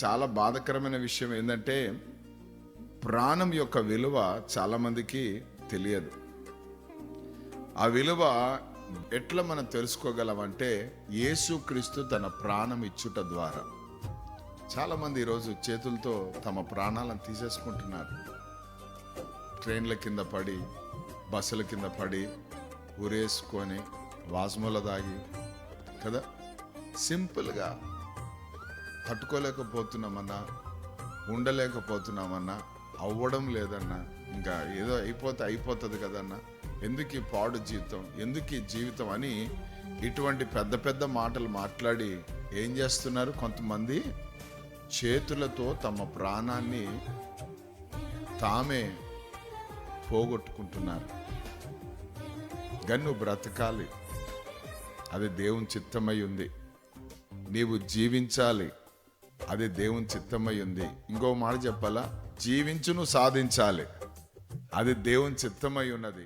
చాలా బాధాకరమైన విషయం ఏంటంటే ప్రాణం యొక్క విలువ చాలా మందికి తెలియదు. ఆ విలువ ఎట్లా మనం తెలుసుకోగలమంటే యేసుక్రీస్తు తన ప్రాణం ఇచ్చుట ద్వారా. చాలా మంది ఈరోజు చేతులతో తమ ప్రాణాలను తీసేసుకుంటున్నారు. ట్రైన్ల కింద పడి, బస్సుల కింద పడి, ఉరేసుకొని, వాజ్మూల దాగి కదా, సింపుల్గా తట్టుకోలేకపోతున్నామన్నా, ఉండలేకపోతున్నామన్నా, అవ్వడం లేదన్నా, ఇంకా ఏదో అయిపోతుంది కదన్నా, ఎందుకు ఈ పాడు జీవితం, ఎందుకు ఈ జీవితం అని ఇటువంటి పెద్ద పెద్ద మాటలు మాట్లాడి ఏం చేస్తున్నారు? కొంతమంది చేతులతో తమ ప్రాణాన్ని తామే పోగొట్టుకుంటున్నారు. గన్ను బ్రతకాలి, అది దేవుని చిత్తమై ఉంది. నీవు జీవించాలి, అది దేవుని చిత్తమై ఉంది. ఇంకో మాట చెప్పాలా, జీవించును సాధించాలి, అది దేవుని చిత్తమై ఉన్నది.